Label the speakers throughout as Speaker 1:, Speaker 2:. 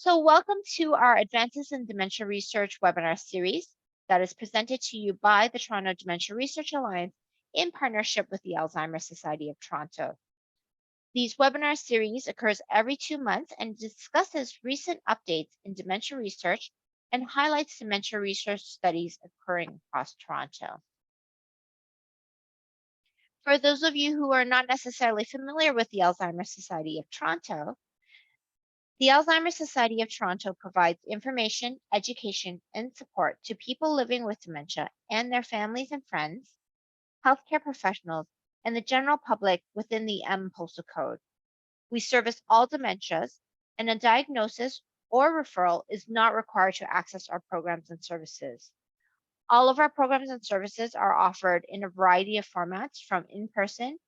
Speaker 1: So welcome to our Advances in Dementia Research webinar series that is presented to you by the Toronto Dementia Research Alliance in partnership with the Alzheimer Society of Toronto. These webinar series occurs every 2 months and discusses recent updates in dementia research and highlights dementia research studies occurring across Toronto. For those of you who are not necessarily familiar with the Alzheimer Society of Toronto, the Alzheimer Society of Toronto provides information, education, and support to people living with dementia and their families and friends, healthcare professionals, and the general public within the M postal code. We service all dementias, and a diagnosis or referral is not required to access our programs and services. All of our programs and services are offered in a variety of formats, from in-person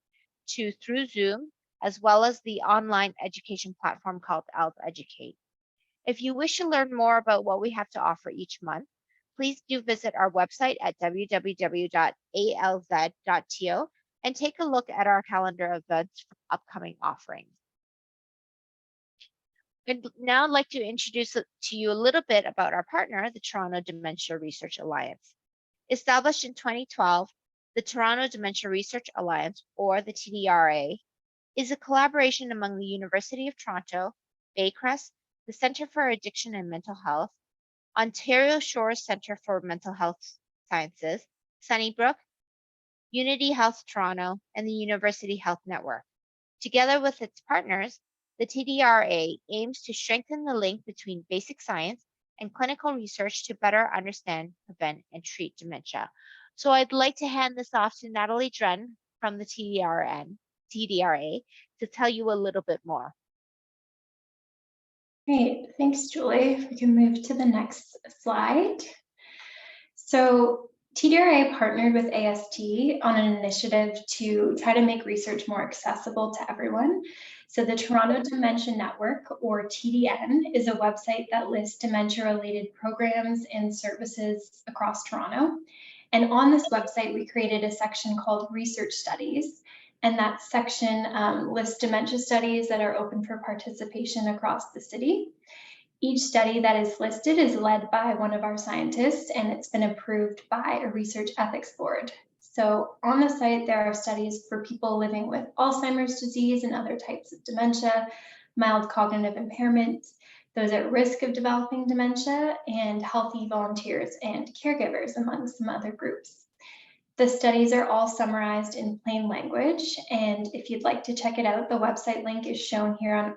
Speaker 1: to through Zoom, as well as the online education platform called Educate. If you wish to learn more about what we have to offer each month, please do visit our website at www.alz.to and take a look at our calendar of events for upcoming offerings. I'd now like to introduce to you a little bit about our partner, the Toronto Dementia Research Alliance. Established in 2012, the Toronto Dementia Research Alliance, or the TDRA, is a collaboration among the University of Toronto, Baycrest, the Centre for Addiction and Mental Health, Ontario Shores Centre for Mental Health Sciences, Sunnybrook, Unity Health Toronto, and the University Health Network. Together with its partners, the TDRA aims to strengthen the link between basic science and clinical research to better understand, prevent, and treat dementia. So I'd like to hand this off to Natalie Dren from the TDRA to tell you a little bit more.
Speaker 2: Great, thanks, Julie. If we can move to the next slide. So TDRA partnered with AST on an initiative to try to make research more accessible to everyone. So the Toronto Dementia Network, or TDN, is a website that lists dementia-related programs and services across Toronto. And on this website, we created a section called Research Studies. And that section lists dementia studies that are open for participation across the city. Each study that is listed is led by one of our scientists, and it's been approved by a research ethics board. So on the site, there are studies for people living with Alzheimer's disease and other types of dementia, mild cognitive impairment, those at risk of developing dementia, and healthy volunteers and caregivers, among some other groups. The studies are all summarized in plain language, and if you'd like to check it out, the website link is shown here in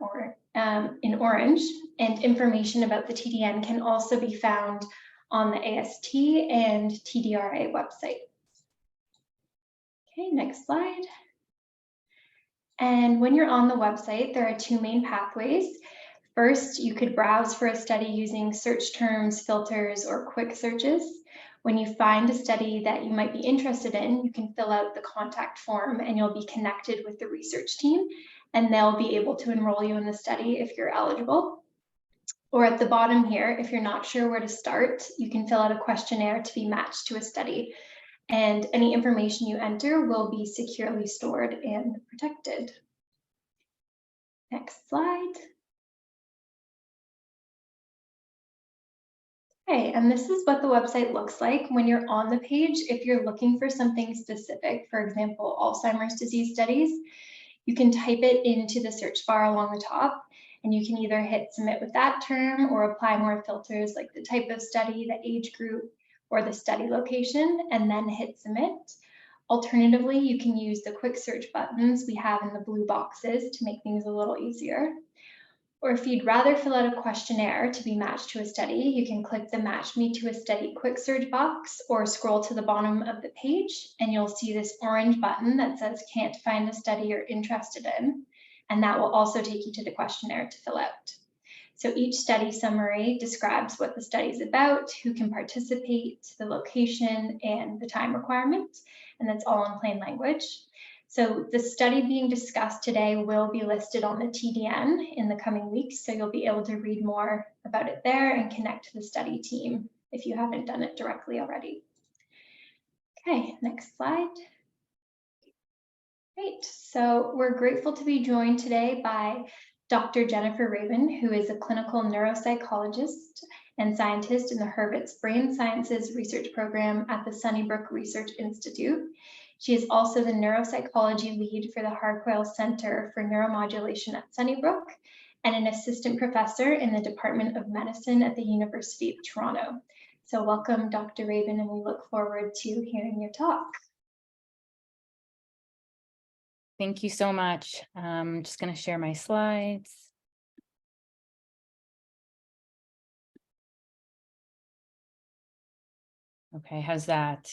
Speaker 2: orange, and information about the TDN can also be found on the AST and TDRA website. Okay, next slide. And when you're on the website, there are two main pathways. First, you could browse for a study using search terms, filters, or quick searches. When you find a study that you might be interested in, you can fill out the contact form and you'll be connected with the research team, and they'll be able to enroll you in the study if you're eligible. Or at the bottom here, if you're not sure where to start, you can fill out a questionnaire to be matched to a study. And any information you enter will be securely stored and protected. Next slide. Okay, and this is what the website looks like when you're on the page. If you're looking for something specific, for example, Alzheimer's disease studies, you can type it into the search bar along the top, and you can either hit submit with that term or apply more filters like the type of study, the age group, or the study location, and then hit submit. Alternatively, you can use the quick search buttons we have in the blue boxes to make things a little easier. Or if you'd rather fill out a questionnaire to be matched to a study, you can click the Match Me to a Study quick search box or scroll to the bottom of the page, and you'll see this orange button that says Can't Find a Study You're Interested in, and that will also take you to the questionnaire to fill out. So each study summary describes what the study is about, who can participate, the location, and the time requirement, and that's all in plain language. So the study being discussed today will be listed on the TDN in the coming weeks, so you'll be able to read more about it there and connect to the study team if you haven't done it directly already. Okay, next slide. Great, so we're grateful to be joined today by Dr. Jennifer Rabin, who is a clinical neuropsychologist and scientist in the Hurwitz Brain Sciences Research Program at the Sunnybrook Research Institute. She is also the neuropsychology lead for the Harquail Center for Neuromodulation at Sunnybrook and an assistant professor in the Department of Medicine at the University of Toronto. So welcome, Dr. Rabin, and we look forward to hearing your talk.
Speaker 3: Thank you so much. I'm just going to share my slides. Okay, how's that?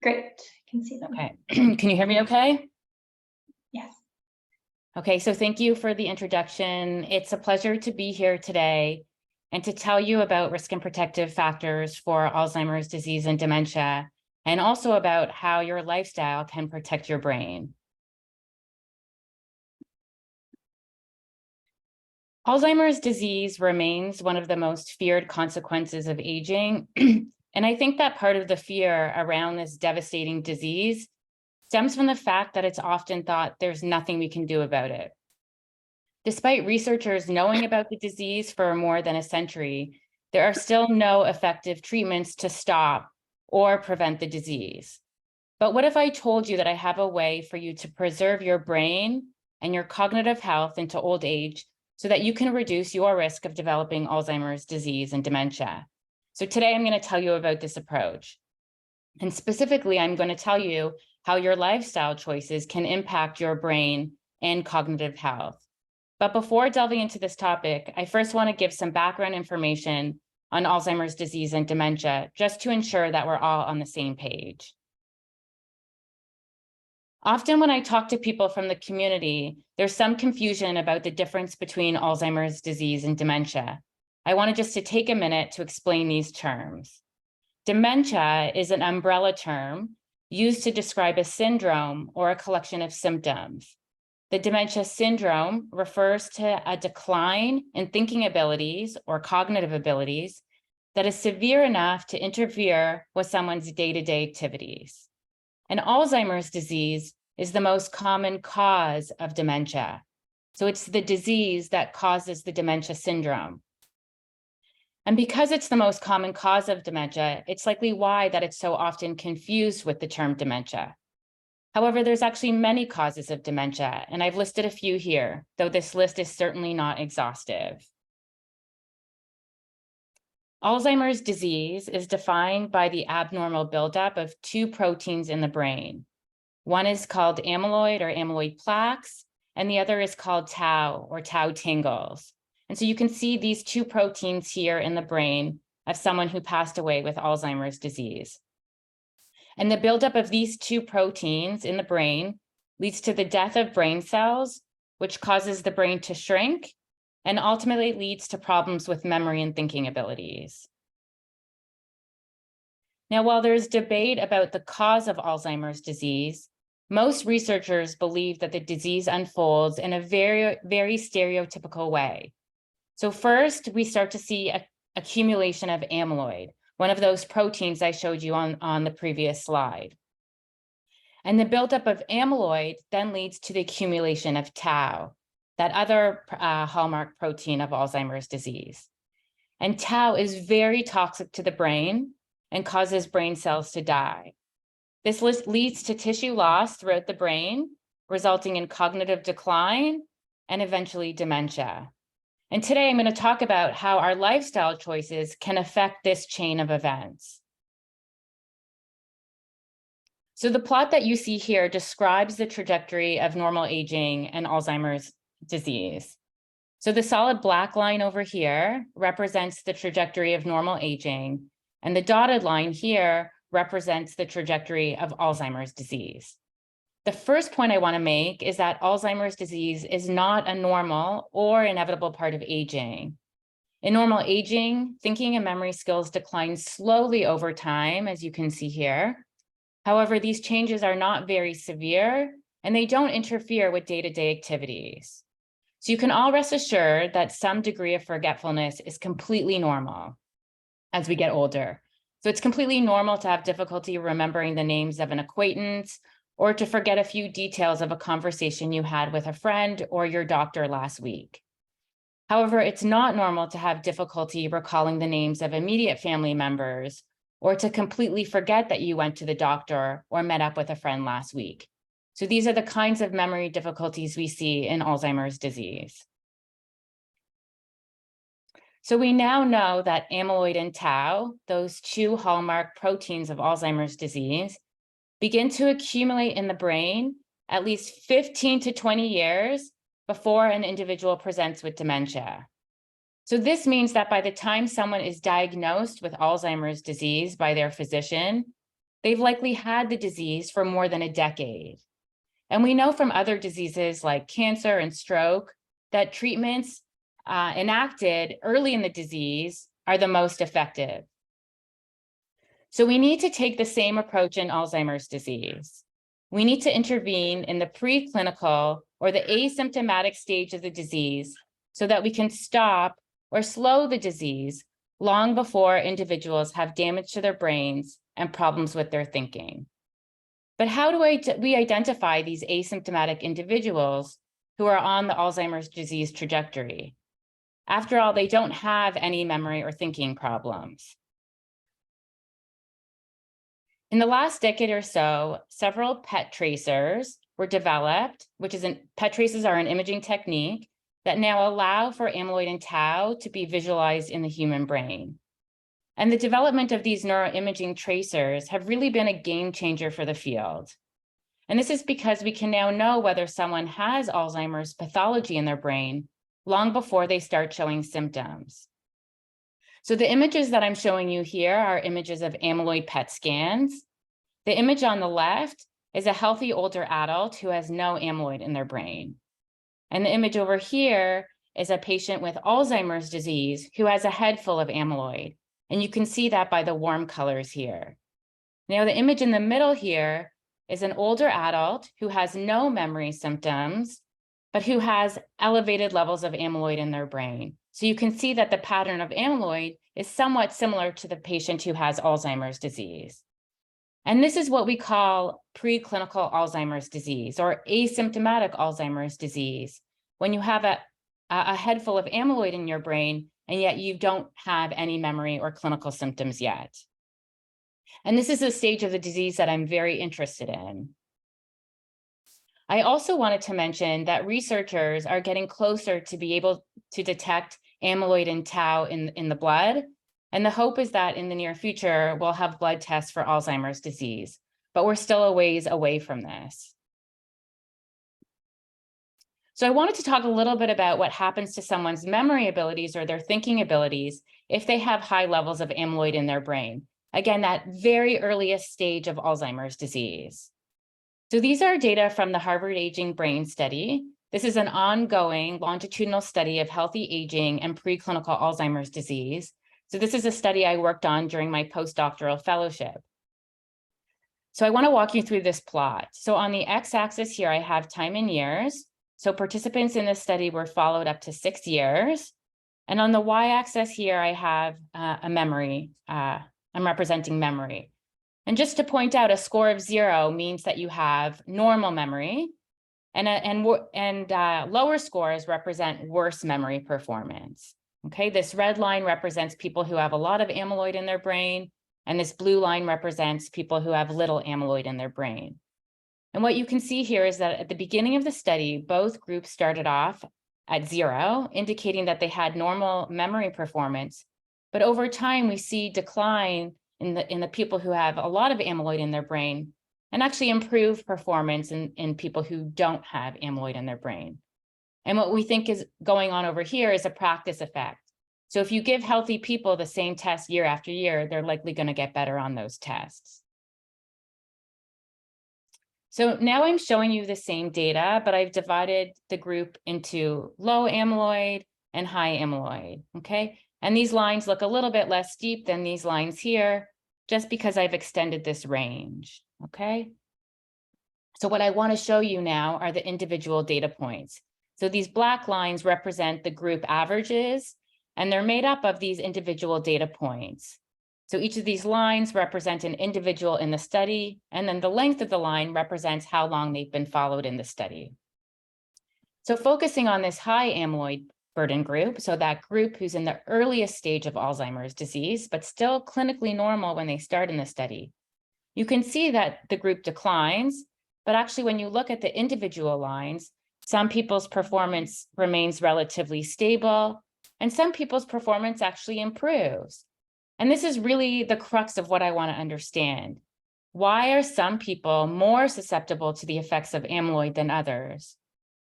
Speaker 2: Great, I can see them.
Speaker 3: Okay, can you hear me okay?
Speaker 2: Yes.
Speaker 3: Okay, so thank you for the introduction. It's a pleasure to be here today and to tell you about risk and protective factors for Alzheimer's disease and dementia, and also about how your lifestyle can protect your brain. Alzheimer's disease remains one of the most feared consequences of aging. And I think that part of the fear around this devastating disease stems from the fact that it's often thought there's nothing we can do about it. Despite researchers knowing about the disease for more than a century, there are still no effective treatments to stop or prevent the disease. But what if I told you that I have a way for you to preserve your brain and your cognitive health into old age so that you can reduce your risk of developing Alzheimer's disease and dementia? So today I'm going to tell you about this approach. And specifically, I'm going to tell you how your lifestyle choices can impact your brain and cognitive health. But before delving into this topic, I first want to give some background information on Alzheimer's disease and dementia, just to ensure that we're all on the same page. Often when I talk to people from the community, there's some confusion about the difference between Alzheimer's disease and dementia. I wanted just to take a minute to explain these terms. Dementia is an umbrella term used to describe a syndrome or a collection of symptoms. The dementia syndrome refers to a decline in thinking abilities or cognitive abilities that is severe enough to interfere with someone's day-to-day activities. And Alzheimer's disease is the most common cause of dementia. So it's the disease that causes the dementia syndrome. And because it's the most common cause of dementia, it's likely why that it's so often confused with the term dementia. However, there's actually many causes of dementia, and I've listed a few here, though this list is certainly not exhaustive. Alzheimer's disease is defined by the abnormal buildup of two proteins in the brain. One is called amyloid or amyloid plaques, and the other is called tau or tau tangles. And so you can see these two proteins here in the brain of someone who passed away with Alzheimer's disease. And the buildup of these two proteins in the brain leads to the death of brain cells, which causes the brain to shrink and ultimately leads to problems with memory and thinking abilities. Now, while there's debate about the cause of Alzheimer's disease, most researchers believe that the disease unfolds in a very, very stereotypical way. So first, we start to see accumulation of amyloid, one of those proteins I showed you on the previous slide. And the buildup of amyloid then leads to the accumulation of tau, that other hallmark protein of Alzheimer's disease. And tau is very toxic to the brain and causes brain cells to die. This leads to tissue loss throughout the brain, resulting in cognitive decline and eventually dementia. And today I'm going to talk about how our lifestyle choices can affect this chain of events. So the plot that you see here describes the trajectory of normal aging and Alzheimer's disease. So the solid black line over here represents the trajectory of normal aging, and the dotted line here represents the trajectory of Alzheimer's disease. The first point I want to make is that Alzheimer's disease is not a normal or inevitable part of aging. In normal aging, thinking and memory skills decline slowly over time, as you can see here. However, these changes are not very severe, and they don't interfere with day-to-day activities. So you can all rest assured that some degree of forgetfulness is completely normal as we get older. So it's completely normal to have difficulty remembering the names of an acquaintance or to forget a few details of a conversation you had with a friend or your doctor last week. However, it's not normal to have difficulty recalling the names of immediate family members or to completely forget that you went to the doctor or met up with a friend last week. So these are the kinds of memory difficulties we see in Alzheimer's disease. So we now know that amyloid and tau, those two hallmark proteins of Alzheimer's disease, begin to accumulate in the brain at least 15 to 20 years before an individual presents with dementia. So this means that by the time someone is diagnosed with Alzheimer's disease by their physician, they've likely had the disease for more than a decade. And we know from other diseases like cancer and stroke that treatments enacted early in the disease are the most effective. So we need to take the same approach in Alzheimer's disease. We need to intervene in the preclinical or the asymptomatic stage of the disease so that we can stop or slow the disease long before individuals have damage to their brains and problems with their thinking. But how do we identify these asymptomatic individuals who are on the Alzheimer's disease trajectory? After all, they don't have any memory or thinking problems. In the last decade or so, several PET tracers were developed, PET tracers are an imaging technique that now allow for amyloid and tau to be visualized in the human brain. And the development of these neuroimaging tracers have really been a game changer for the field. And this is because we can now know whether someone has Alzheimer's pathology in their brain long before they start showing symptoms. So the images that I'm showing you here are images of amyloid PET scans. The image on the left is a healthy older adult who has no amyloid in their brain. And the image over here is a patient with Alzheimer's disease who has a head full of amyloid. And you can see that by the warm colors here. Now, the image in the middle here is an older adult who has no memory symptoms, but who has elevated levels of amyloid in their brain. So you can see that the pattern of amyloid is somewhat similar to the patient who has Alzheimer's disease. And this is what we call preclinical Alzheimer's disease or asymptomatic Alzheimer's disease, when you have a head full of amyloid in your brain, and yet you don't have any memory or clinical symptoms yet. And this is a stage of the disease that I'm very interested in. I also wanted to mention that researchers are getting closer to be able to detect amyloid and tau in the blood. And the hope is that in the near future, we'll have blood tests for Alzheimer's disease, but we're still a ways away from this. So I wanted to talk a little bit about what happens to someone's memory abilities or their thinking abilities if they have high levels of amyloid in their brain. Again, that very earliest stage of Alzheimer's disease. So these are data from the Harvard Aging Brain Study. This is an ongoing longitudinal study of healthy aging and preclinical Alzheimer's disease. So this is a study I worked on during my postdoctoral fellowship. So I want to walk you through this plot. So on the x-axis here, I have time in years. So participants in this study were followed up to 6 years. And on the y-axis here, I have a memory. I'm representing memory. And just to point out, a score of 0 means that you have normal memory, and lower scores represent worse memory performance. Okay, this red line represents people who have a lot of amyloid in their brain, and this blue line represents people who have little amyloid in their brain. And what you can see here is that at the beginning of the study, both groups started off at 0, indicating that they had normal memory performance. But over time, we see decline in the people who have a lot of amyloid in their brain, and actually improve performance in people who don't have amyloid in their brain. And what we think is going on over here is a practice effect. So if you give healthy people the same test year after year, they're likely going to get better on those tests. So now I'm showing you the same data, but I've divided the group into low amyloid and high amyloid, okay? And these lines look a little bit less steep than these lines here, just because I've extended this range, okay? So what I want to show you now are the individual data points. So these black lines represent the group averages, and they're made up of these individual data points. So each of these lines represent an individual in the study, and then the length of the line represents how long they've been followed in the study. So focusing on this high amyloid burden group, so that group who's in the earliest stage of Alzheimer's disease, but still clinically normal when they start in the study, you can see that the group declines, but actually when you look at the individual lines, some people's performance remains relatively stable, and some people's performance actually improves. And this is really the crux of what I want to understand. Why are some people more susceptible to the effects of amyloid than others?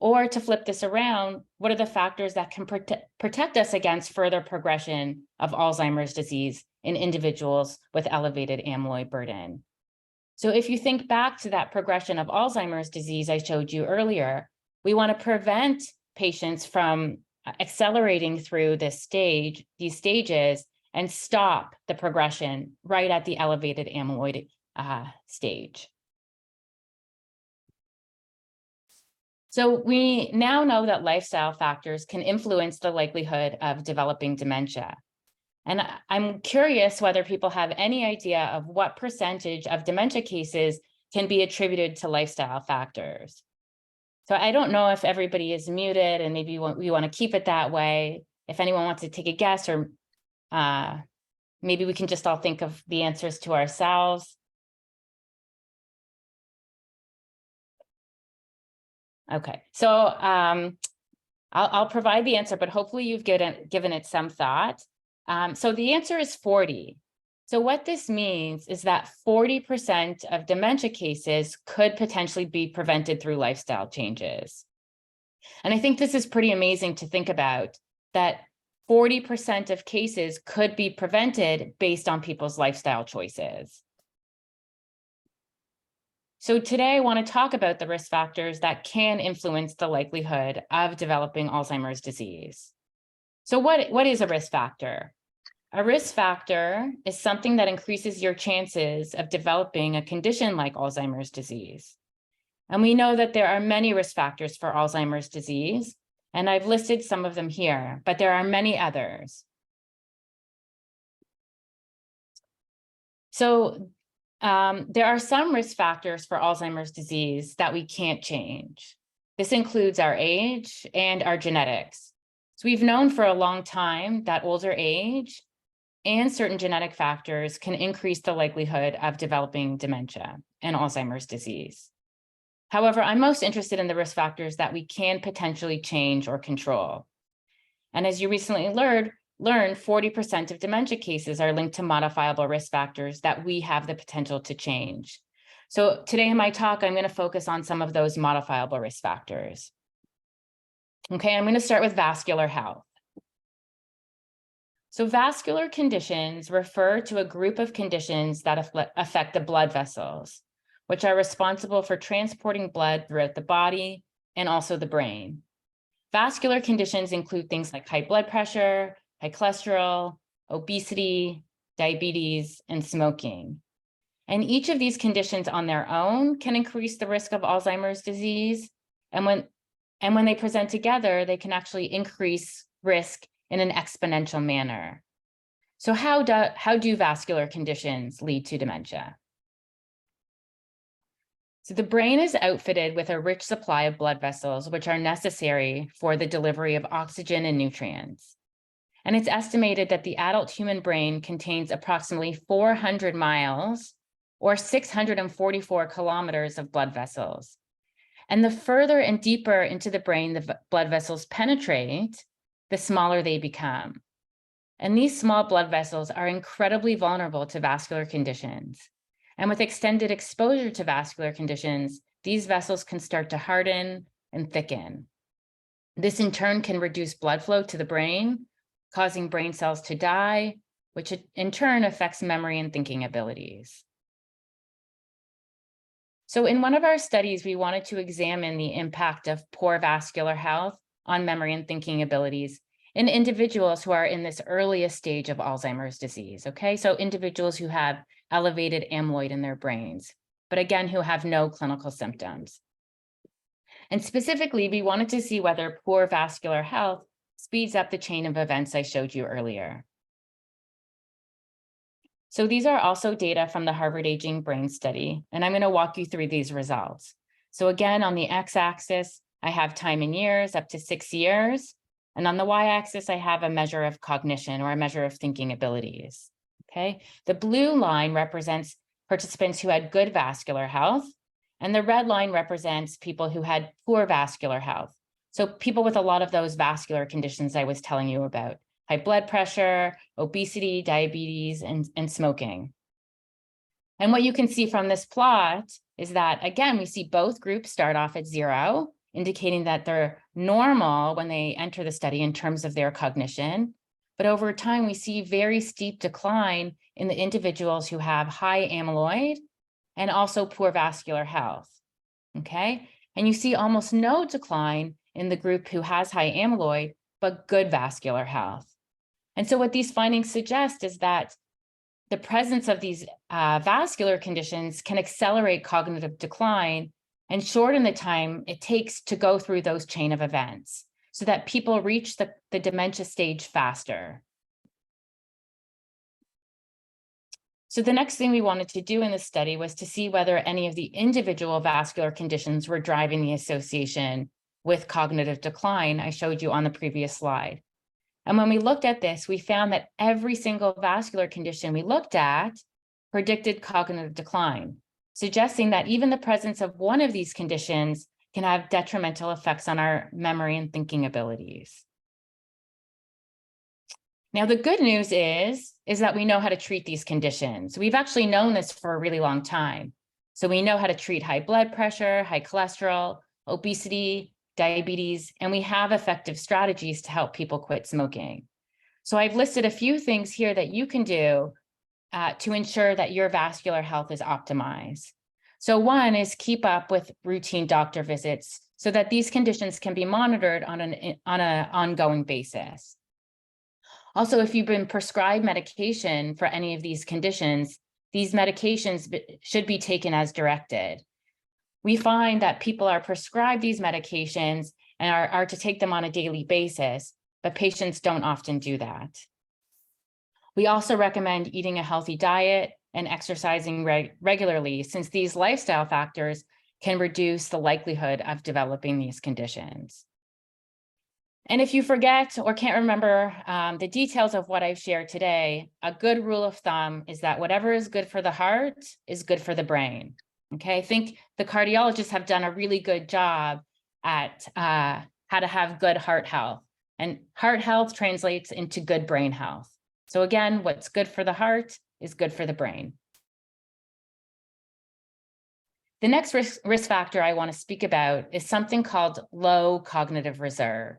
Speaker 3: Or to flip this around, what are the factors that can protect us against further progression of Alzheimer's disease in individuals with elevated amyloid burden? So if you think back to that progression of Alzheimer's disease I showed you earlier, we want to prevent patients from accelerating through these stages, and stop the progression right at the elevated amyloid stage. So we now know that lifestyle factors can influence the likelihood of developing dementia. And I'm curious whether people have any idea of what percentage of dementia cases can be attributed to lifestyle factors. So I don't know if everybody is muted, and maybe we want to keep it that way. If anyone wants to take a guess, or maybe we can just all think of the answers to ourselves. Okay, so I'll provide the answer, but hopefully you've given it some thought. So the answer is 40. So what this means is that 40% of dementia cases could potentially be prevented through lifestyle changes. And I think this is pretty amazing to think about, that 40% of cases could be prevented based on people's lifestyle choices. So today I want to talk about the risk factors that can influence the likelihood of developing Alzheimer's disease. So what is a risk factor? A risk factor is something that increases your chances of developing a condition like Alzheimer's disease. And we know that there are many risk factors for Alzheimer's disease, and I've listed some of them here, but there are many others. So there are some risk factors for Alzheimer's disease that we can't change. This includes our age and our genetics. So we've known for a long time that older age and certain genetic factors can increase the likelihood of developing dementia and Alzheimer's disease. However, I'm most interested in the risk factors that we can potentially change or control. And as you recently learned, 40% of dementia cases are linked to modifiable risk factors that we have the potential to change. So today in my talk, I'm going to focus on some of those modifiable risk factors. Okay, I'm going to start with vascular health. So vascular conditions refer to a group of conditions that affect the blood vessels, which are responsible for transporting blood throughout the body and also the brain. Vascular conditions include things like high blood pressure, high cholesterol, obesity, diabetes, and smoking. And each of these conditions on their own can increase the risk of Alzheimer's disease. And when they present together, they can actually increase risk in an exponential manner. So how do vascular conditions lead to dementia? So the brain is outfitted with a rich supply of blood vessels, which are necessary for the delivery of oxygen and nutrients. And it's estimated that the adult human brain contains approximately 400 miles or 644 kilometers of blood vessels. And the further and deeper into the brain the blood vessels penetrate, the smaller they become. And these small blood vessels are incredibly vulnerable to vascular conditions. And with extended exposure to vascular conditions, these vessels can start to harden and thicken. This in turn can reduce blood flow to the brain, causing brain cells to die, which in turn affects memory and thinking abilities. So in one of our studies, we wanted to examine the impact of poor vascular health on memory and thinking abilities in individuals who are in this earliest stage of Alzheimer's disease, okay? So individuals who have elevated amyloid in their brains, but again, who have no clinical symptoms. And specifically, we wanted to see whether poor vascular health speeds up the chain of events I showed you earlier. So these are also data from the Harvard Aging Brain Study, and I'm going to walk you through these results. So again, on the x-axis, I have time in years up to 6 years, And on the y-axis, I have a measure of cognition or a measure of thinking abilities. Okay, the blue line represents participants who had good vascular health, and the red line represents people who had poor vascular health. So people with a lot of those vascular conditions I was telling you about, high blood pressure, obesity, diabetes, and smoking. And what you can see from this plot is that, again, we see both groups start off at 0, indicating that they're normal when they enter the study in terms of their cognition. But over time, we see very steep decline in the individuals who have high amyloid and also poor vascular health, okay? And you see almost no decline in the group who has high amyloid, but good vascular health. And so what these findings suggest is that the presence of these vascular conditions can accelerate cognitive decline and shorten the time it takes to go through those chain of events so that people reach the dementia stage faster. So the next thing we wanted to do in the study was to see whether any of the individual vascular conditions were driving the association with cognitive decline I showed you on the previous slide. And when we looked at this, we found that every single vascular condition we looked at predicted cognitive decline, suggesting that even the presence of one of these conditions can have detrimental effects on our memory and thinking abilities. Now, the good news is that we know how to treat these conditions. We've actually known this for a really long time. So we know how to treat high blood pressure, high cholesterol, obesity, diabetes, and we have effective strategies to help people quit smoking. So I've listed a few things here that you can do to ensure that your vascular health is optimized. So one is keep up with routine doctor visits so that these conditions can be monitored on an ongoing basis. Also, if you've been prescribed medication for any of these conditions, these medications should be taken as directed. We find that people are prescribed these medications and are to take them on a daily basis, but patients don't often do that. We also recommend eating a healthy diet and exercising regularly, since these lifestyle factors can reduce the likelihood of developing these conditions. And if you forget or can't remember the details of what I've shared today, a good rule of thumb is that whatever is good for the heart is good for the brain. Okay, I think the cardiologists have done a really good job at how to have good heart health, and heart health translates into good brain health. So again, what's good for the heart is good for the brain. The next risk factor I want to speak about is something called low cognitive reserve.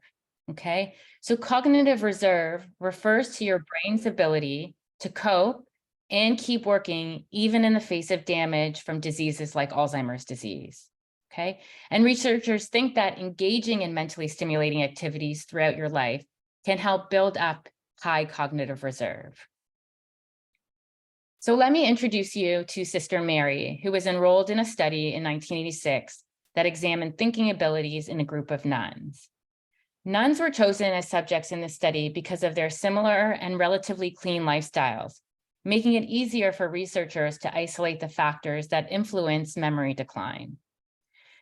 Speaker 3: Okay, so cognitive reserve refers to your brain's ability to cope and keep working even in the face of damage from diseases like Alzheimer's disease. Okay, and researchers think that engaging in mentally stimulating activities throughout your life can help build up high cognitive reserve. So let me introduce you to Sister Mary, who was enrolled in a study in 1986 that examined thinking abilities in a group of nuns. Nuns were chosen as subjects in the study because of their similar and relatively clean lifestyles, making it easier for researchers to isolate the factors that influence memory decline.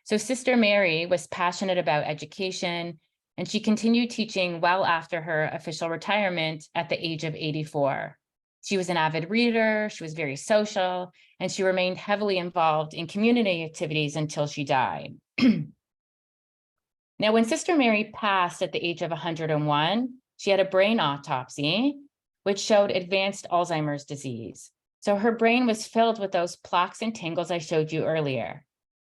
Speaker 3: So Sister Mary was passionate about education, and she continued teaching well after her official retirement at the age of 84. She was an avid reader, she was very social, and she remained heavily involved in community activities until she died. Now, when Sister Mary passed at the age of 101, she had a brain autopsy, which showed advanced Alzheimer's disease. So her brain was filled with those plaques and tangles I showed you earlier.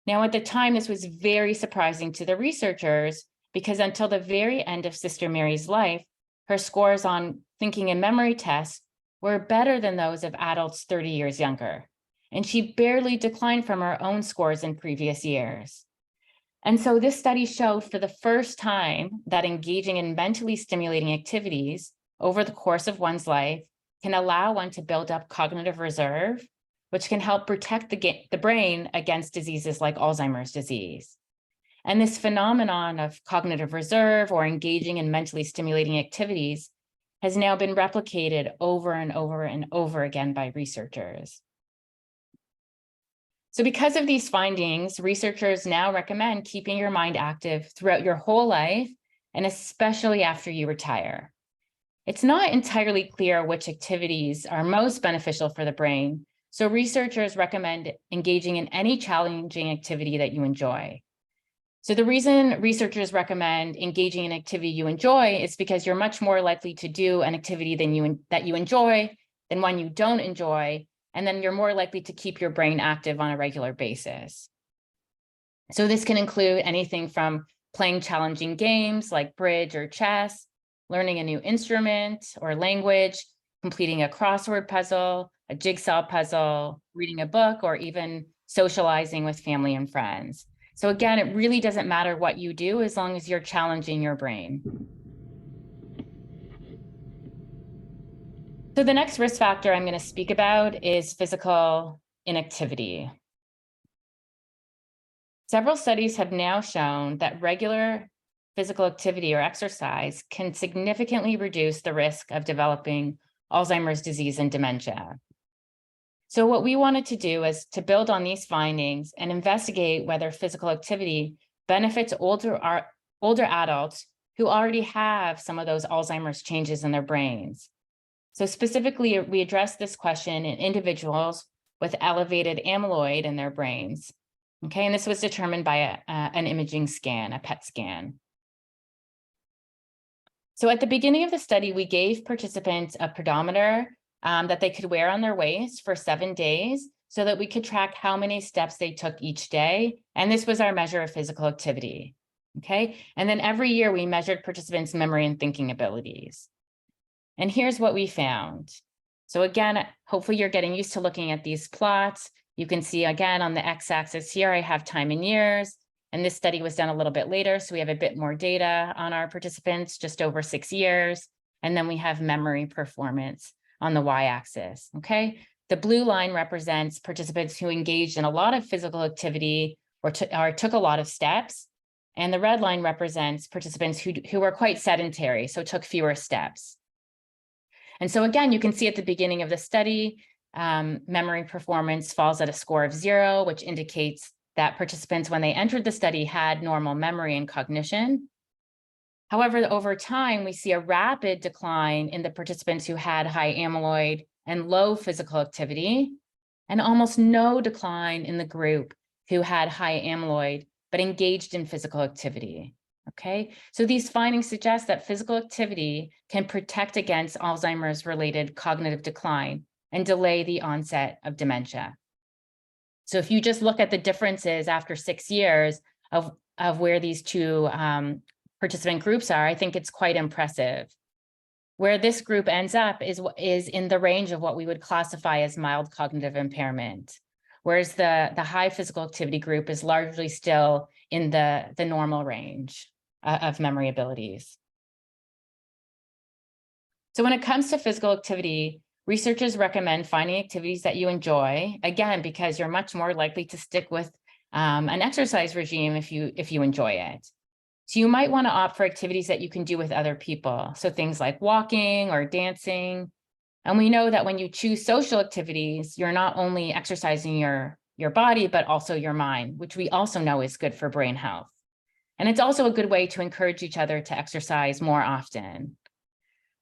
Speaker 3: Now, at the time, this was very surprising to the researchers because until the very end of Sister Mary's life, her scores on thinking and memory tests were better than those of adults 30 years younger. And she barely declined from her own scores in previous years. And so this study showed for the first time that engaging in mentally stimulating activities over the course of one's life can allow one to build up cognitive reserve, which can help protect the brain against diseases like Alzheimer's disease. And this phenomenon of cognitive reserve or engaging in mentally stimulating activities has now been replicated over and over and over again by researchers. So because of these findings, researchers now recommend keeping your mind active throughout your whole life and especially after you retire. It's not entirely clear which activities are most beneficial for the brain, so researchers recommend engaging in any challenging activity that you enjoy. So the reason researchers recommend engaging in activity you enjoy is because you're much more likely to do an activity that you enjoy than one you don't enjoy, and then you're more likely to keep your brain active on a regular basis. So this can include anything from playing challenging games like bridge or chess, learning a new instrument or language, completing a crossword puzzle, a jigsaw puzzle, reading a book, or even socializing with family and friends. So again, it really doesn't matter what you do as long as you're challenging your brain. So the next risk factor I'm going to speak about is physical inactivity. Several studies have now shown that regular physical activity or exercise can significantly reduce the risk of developing Alzheimer's disease and dementia. So what we wanted to do is to build on these findings and investigate whether physical activity benefits older adults who already have some of those Alzheimer's changes in their brains. So specifically, we addressed this question in individuals with elevated amyloid in their brains. Okay, and this was determined by an imaging scan, a PET scan. So at the beginning of the study, we gave participants a pedometer that they could wear on their waist for 7 days so that we could track how many steps they took each day. And this was our measure of physical activity. Okay, and then every year we measured participants' memory and thinking abilities. And here's what we found. So again, hopefully you're getting used to looking at these plots. You can see again on the x-axis here, I have time in years. And this study was done a little bit later, so we have a bit more data on our participants, just over 6 years. And then we have memory performance on the y-axis, okay? The blue line represents participants who engaged in a lot of physical activity or took a lot of steps. And the red line represents participants who were quite sedentary, so took fewer steps. And so again, you can see at the beginning of the study, memory performance falls at a score of 0, which indicates that participants, when they entered the study, had normal memory and cognition. However, over time, we see a rapid decline in the participants who had high amyloid and low physical activity, and almost no decline in the group who had high amyloid but engaged in physical activity. Okay, so these findings suggest that physical activity can protect against Alzheimer's related cognitive decline and delay the onset of dementia. So if you just look at the differences after 6 years of where these two participant groups are, I think it's quite impressive. Where this group ends up is in the range of what we would classify as mild cognitive impairment, whereas the high physical activity group is largely still in the normal range of memory abilities. So when it comes to physical activity, researchers recommend finding activities that you enjoy, again, because you're much more likely to stick with an exercise regime if you enjoy it. So you might want to opt for activities that you can do with other people. So things like walking or dancing. And we know that when you choose social activities, you're not only exercising your body, but also your mind, which we also know is good for brain health. And it's also a good way to encourage each other to exercise more often.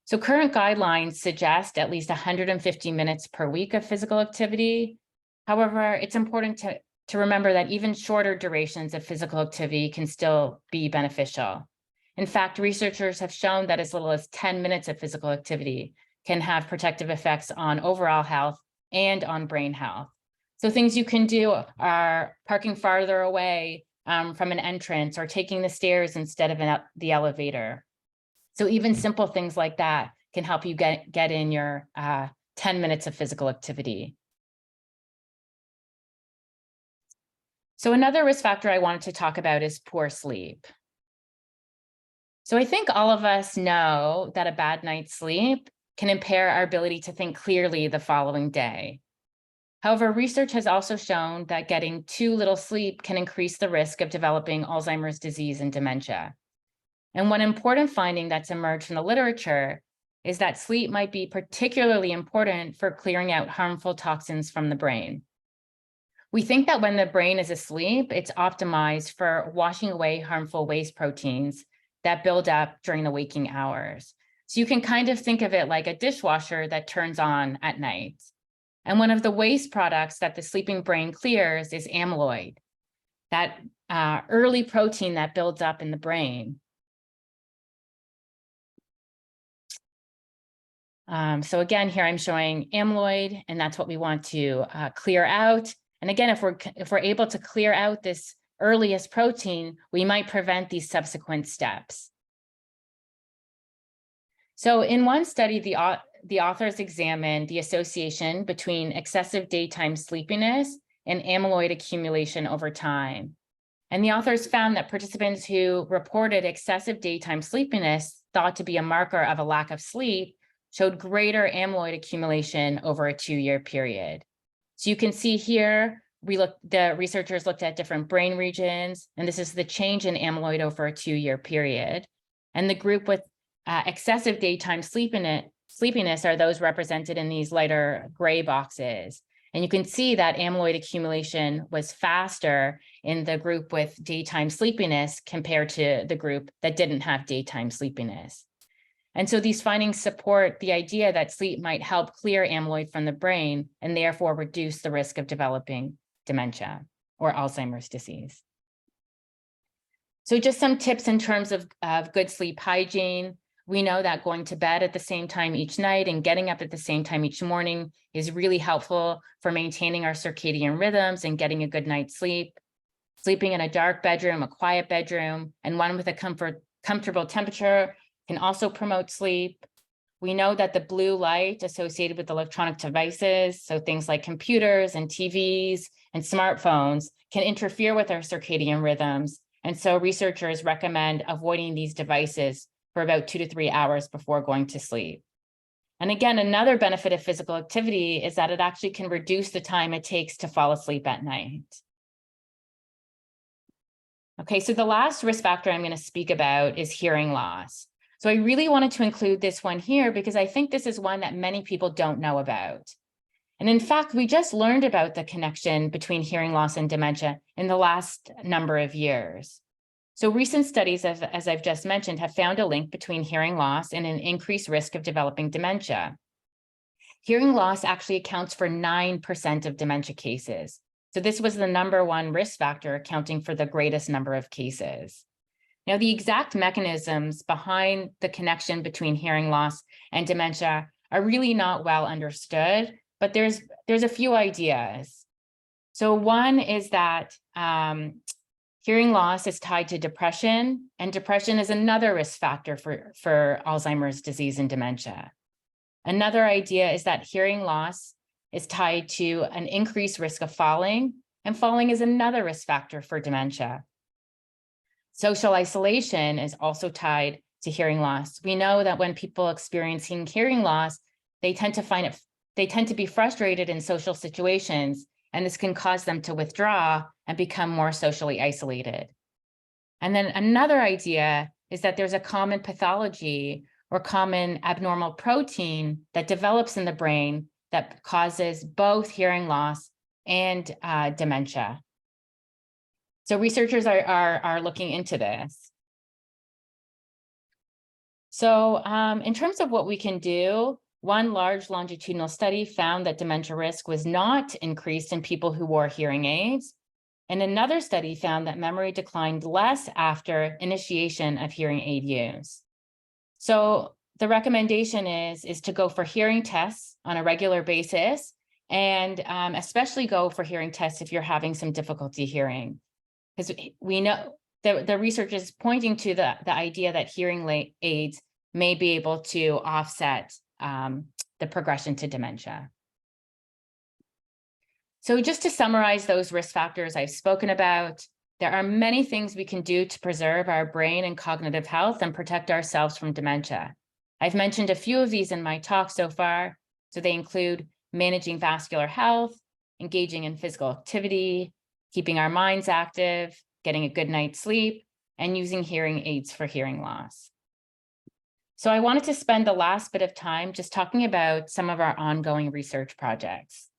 Speaker 3: So current guidelines suggest at least 150 minutes per week of physical activity. However, it's important to remember that even shorter durations of physical activity can still be beneficial. In fact, researchers have shown that as little as 10 minutes of physical activity can have protective effects on overall health and on brain health. So things you can do are parking farther away from an entrance or taking the stairs instead of the elevator. So even simple things like that can help you get in your 10 minutes of physical activity. So another risk factor I wanted to talk about is poor sleep. So I think all of us know that a bad night's sleep can impair our ability to think clearly the following day. However, research has also shown that getting too little sleep can increase the risk of developing Alzheimer's disease and dementia. And one important finding that's emerged from the literature is that sleep might be particularly important for clearing out harmful toxins from the brain. We think that when the brain is asleep, it's optimized for washing away harmful waste proteins that build up during the waking hours. So you can kind of think of it like a dishwasher that turns on at night. And one of the waste products that the sleeping brain clears is amyloid, that early protein that builds up in the brain. So again, here I'm showing amyloid, and that's what we want to clear out. And again, if we're able to clear out this earliest protein, we might prevent these subsequent steps. So in one study, the authors examined the association between excessive daytime sleepiness and amyloid accumulation over time. And the authors found that participants who reported excessive daytime sleepiness, thought to be a marker of a lack of sleep, showed greater amyloid accumulation over a 2-year period. So you can see here, the researchers looked at different brain regions, and this is the change in amyloid over a 2-year period. And the group with excessive daytime sleepiness are those represented in these lighter gray boxes. And you can see that amyloid accumulation was faster in the group with daytime sleepiness compared to the group that didn't have daytime sleepiness. And so these findings support the idea that sleep might help clear amyloid from the brain and therefore reduce the risk of developing dementia or Alzheimer's disease. So just some tips in terms of good sleep hygiene. We know that going to bed at the same time each night and getting up at the same time each morning is really helpful for maintaining our circadian rhythms and getting a good night's sleep. Sleeping in a dark bedroom, a quiet bedroom, and one with a comfortable temperature can also promote sleep. We know that the blue light associated with electronic devices, so things like computers and TVs and smartphones, can interfere with our circadian rhythms. And so researchers recommend avoiding these devices for about 2 to 3 hours before going to sleep. And again, another benefit of physical activity is that it actually can reduce the time it takes to fall asleep at night. Okay, so the last risk factor I'm going to speak about is hearing loss. So I really wanted to include this one here because I think this is one that many people don't know about. And in fact, we just learned about the connection between hearing loss and dementia in the last number of years. So recent studies, as I've just mentioned, have found a link between hearing loss and an increased risk of developing dementia. Hearing loss actually accounts for 9% of dementia cases. So this was the #1 risk factor, accounting for the greatest number of cases. Now, the exact mechanisms behind the connection between hearing loss and dementia are really not well understood, but there's a few ideas. So one is that hearing loss is tied to depression, and depression is another risk factor for Alzheimer's disease and dementia. Another idea is that hearing loss is tied to an increased risk of falling, and falling is another risk factor for dementia. Social isolation is also tied to hearing loss. We know that when people experiencing hearing loss, they tend to be frustrated in social situations, and this can cause them to withdraw and become more socially isolated. And then another idea is that there's a common pathology or common abnormal protein that develops in the brain that causes both hearing loss and dementia. So researchers are looking into this. So in terms of what we can do, one large longitudinal study found that dementia risk was not increased in people who wore hearing aids. And another study found that memory declined less after initiation of hearing aid use. So the recommendation is to go for hearing tests on a regular basis, and especially go for hearing tests if you're having some difficulty hearing. Because we know the research is pointing to the idea that hearing aids may be able to offset the progression to dementia. So just to summarize those risk factors I've spoken about, there are many things we can do to preserve our brain and cognitive health and protect ourselves from dementia. I've mentioned a few of these in my talk so far. So they include managing vascular health, engaging in physical activity, keeping our minds active, getting a good night's sleep, and using hearing aids for hearing loss. So I wanted to spend the last bit of time just talking about some of our ongoing research projects.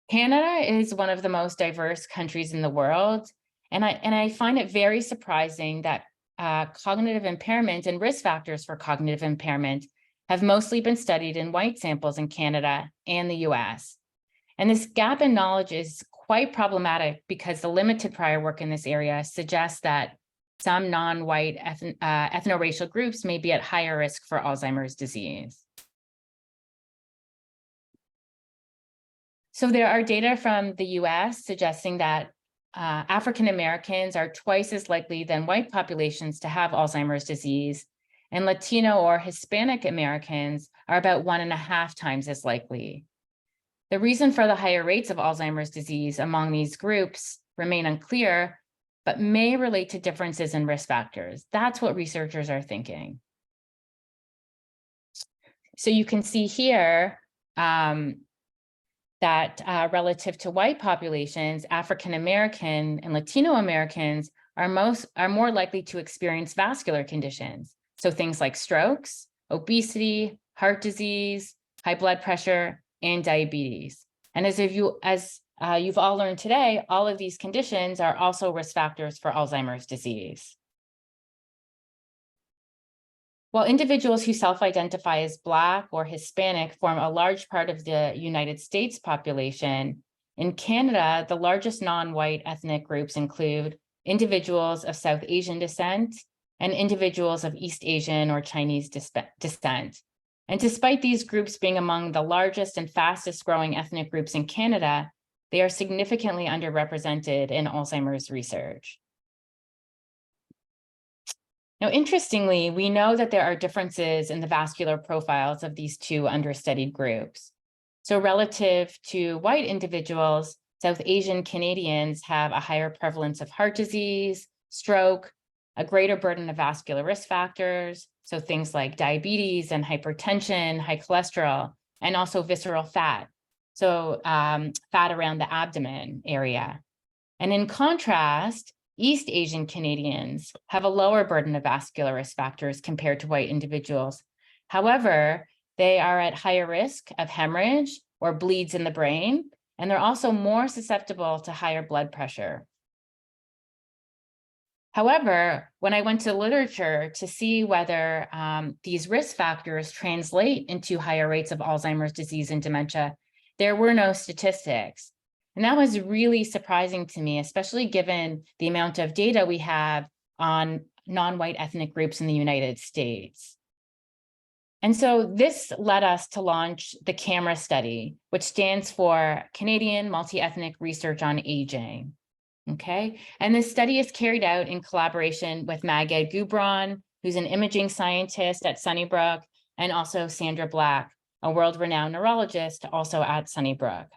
Speaker 3: Canada is one of the most diverse countries in the world, And I find it very surprising that cognitive impairment and risk factors for cognitive impairment have mostly been studied in white samples in Canada and the US. And this gap in knowledge is quite problematic because the limited prior work in this area suggests that some non-white ethno-racial groups may be at higher risk for Alzheimer's disease. So there are data from the US suggesting that African Americans are twice as likely than white populations to have Alzheimer's disease, and Latino or Hispanic Americans are about 1.5 times as likely. The reason for the higher rates of Alzheimer's disease among these groups remain unclear, but may relate to differences in risk factors. That's what researchers are thinking. So you can see here that relative to white populations, African American and Latino Americans are more likely to experience vascular conditions. So things like strokes, obesity, heart disease, high blood pressure, and diabetes. And as you've all learned today, all of these conditions are also risk factors for Alzheimer's disease. While individuals who self-identify as Black or Hispanic form a large part of the United States population, in Canada, the largest non-white ethnic groups include individuals of South Asian descent and individuals of East Asian or Chinese descent. And despite these groups being among the largest and fastest growing ethnic groups in Canada, they are significantly underrepresented in Alzheimer's research. Now, interestingly, we know that there are differences in the vascular profiles of these two understudied groups. So relative to white individuals, South Asian Canadians have a higher prevalence of heart disease, stroke, a greater burden of vascular risk factors, so things like diabetes and hypertension, high cholesterol, and also visceral fat, so fat around the abdomen area. And in contrast, East Asian Canadians have a lower burden of vascular risk factors compared to white individuals. However, they are at higher risk of hemorrhage or bleeds in the brain, and they're also more susceptible to higher blood pressure. However, when I went to literature to see whether these risk factors translate into higher rates of Alzheimer's disease and dementia, there were no statistics. And that was really surprising to me, especially given the amount of data we have on non-white ethnic groups in the United States. And so this led us to launch the CAMERA study, which stands for Canadian Multi-Ethnic Research on Aging. Okay, and this study is carried out in collaboration with Maged Gubron, who's an imaging scientist at Sunnybrook, and also Sandra Black, a world-renowned neurologist also at Sunnybrook.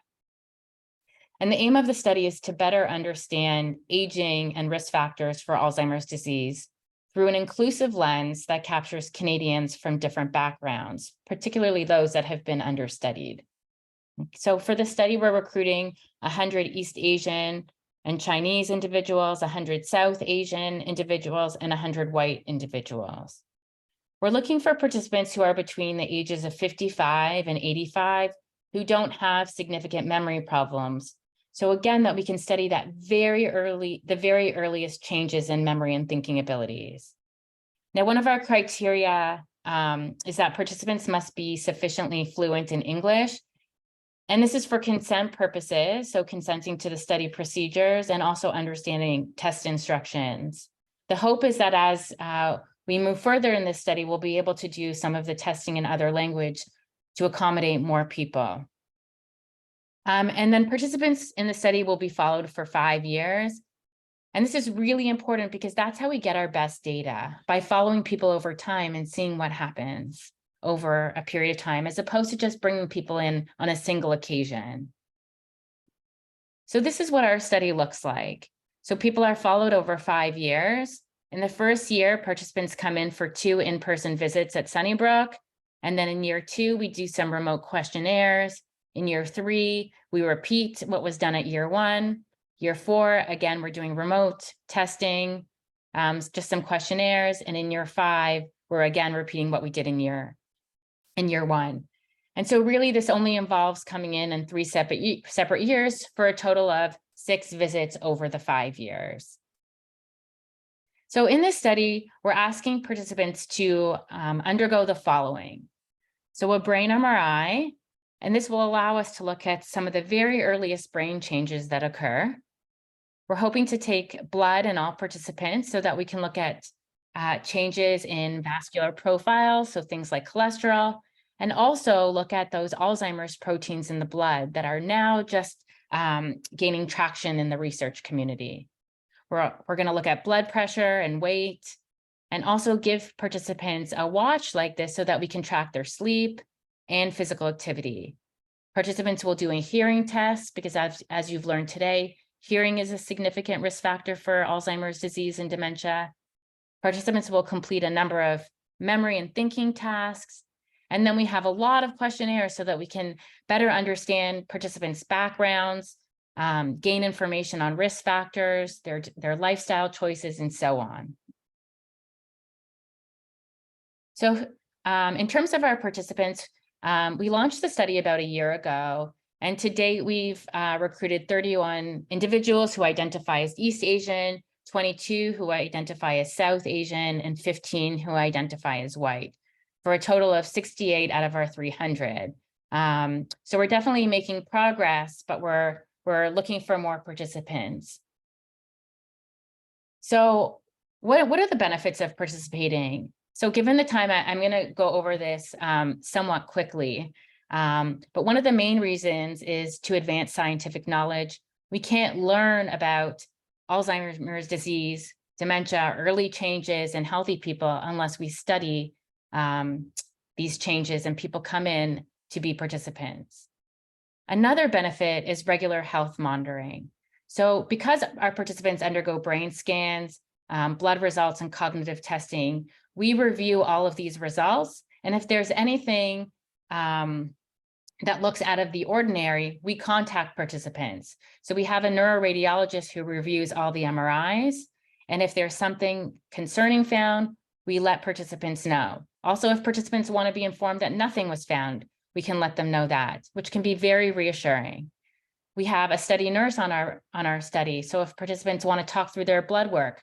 Speaker 3: And the aim of the study is to better understand aging and risk factors for Alzheimer's disease through an inclusive lens that captures Canadians from different backgrounds, particularly those that have been understudied. So for the study, we're recruiting 100 East Asian and Chinese individuals, 100 South Asian individuals, and 100 white individuals. We're looking for participants who are between the ages of 55 and 85 who don't have significant memory problems. So again, that we can study the very earliest changes in memory and thinking abilities. Now, one of our criteria is that participants must be sufficiently fluent in English. And this is for consent purposes, so consenting to the study procedures and also understanding test instructions. The hope is that as we move further in this study, we'll be able to do some of the testing in other language to accommodate more people. And then participants in the study will be followed for 5 years. And this is really important because that's how we get our best data, by following people over time and seeing what happens over a period of time, as opposed to just bringing people in on a single occasion. So this is what our study looks like. So people are followed over 5 years. In the first year, participants come in for 2 in-person visits at Sunnybrook. And then in year 2, we do some remote questionnaires. In year 3, we repeat what was done at year 1. Year 4, again, we're doing remote testing, just some questionnaires. And in year 5, we're again repeating what we did in year 1. And so really this only involves coming in 3 separate years for a total of 6 visits over the 5 years. So in this study, we're asking participants to undergo the following. So a brain MRI, and this will allow us to look at some of the very earliest brain changes that occur. We're hoping to take blood in all participants so that we can look at changes in vascular profiles, so things like cholesterol, and also look at those Alzheimer's proteins in the blood that are now just gaining traction in the research community. We're going to look at blood pressure and weight, and also give participants a watch like this so that we can track their sleep and physical activity. Participants will do a hearing test because as you've learned today, hearing is a significant risk factor for Alzheimer's disease and dementia. Participants will complete a number of memory and thinking tasks. And then we have a lot of questionnaires so that we can better understand participants' backgrounds, gain information on risk factors, their lifestyle choices, and so on. So in terms of our participants, we launched the study about a year ago, and to date, we've recruited 31 individuals who identify as East Asian, 22 who identify as South Asian, and 15 who identify as white, for a total of 68 out of our 300. So we're definitely making progress, but we're looking for more participants. So what are the benefits of participating? So given the time, I'm going to go over this somewhat quickly. But one of the main reasons is to advance scientific knowledge. We can't learn about Alzheimer's disease, dementia, early changes in healthy people unless we study these changes and people come in to be participants. Another benefit is regular health monitoring. So because our participants undergo brain scans, blood results, and cognitive testing, we review all of these results. And if there's anything that looks out of the ordinary, we contact participants. So we have a neuroradiologist who reviews all the MRIs. And if there's something concerning found, we let participants know. Also, if participants want to be informed that nothing was found, we can let them know that, which can be very reassuring. We have a study nurse on our study. So if participants want to talk through their blood work,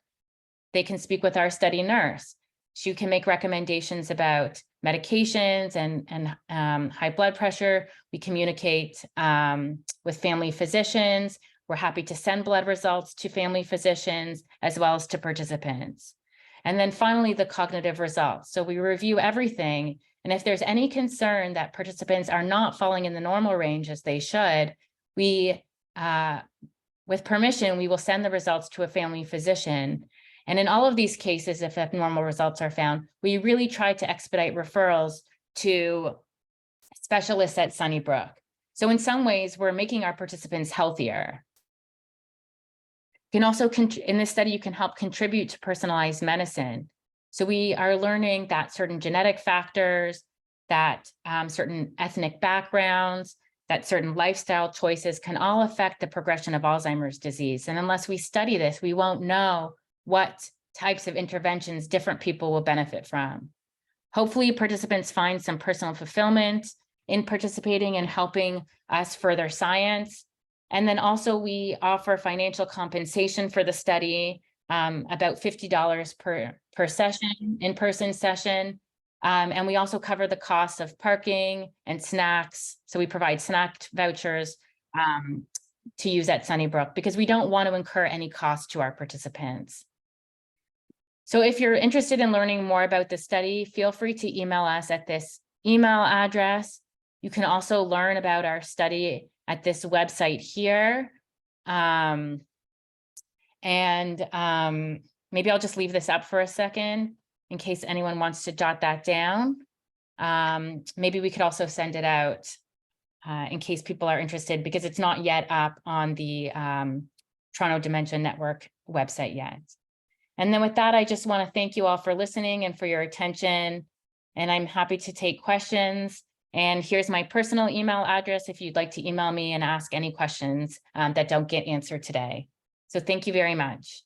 Speaker 3: they can speak with our study nurse. She can make recommendations about medications and high blood pressure. We communicate with family physicians. We're happy to send blood results to family physicians as well as to participants. And then finally, the cognitive results. So we review everything. And if there's any concern that participants are not falling in the normal range as they should, we, with permission, we will send the results to a family physician. And in all of these cases, if abnormal results are found, we really try to expedite referrals to specialists at Sunnybrook. So in some ways, we're making our participants healthier. You can also, in this study, you can help contribute to personalized medicine. So we are learning that certain genetic factors, that certain ethnic backgrounds, that certain lifestyle choices can all affect the progression of Alzheimer's disease. And unless we study this, we won't know what types of interventions different people will benefit from. Hopefully, participants find some personal fulfillment in participating and helping us further science. And then also we offer financial compensation for the study, about $50 per session, in-person session. And we also cover the cost of parking and snacks. So we provide snack vouchers to use at Sunnybrook because we don't want to incur any cost to our participants. So if you're interested in learning more about the study, feel free to email us at this email address. You can also learn about our study at this website here. Maybe I'll just leave this up for a second in case anyone wants to jot that down. Maybe we could also send it out in case people are interested, because it's not yet up on the Toronto Dementia Network website yet. And then with that, I just want to thank you all for listening and for your attention. And I'm happy to take questions. And here's my personal email address if you'd like to email me and ask any questions that don't get answered today. So thank you very much.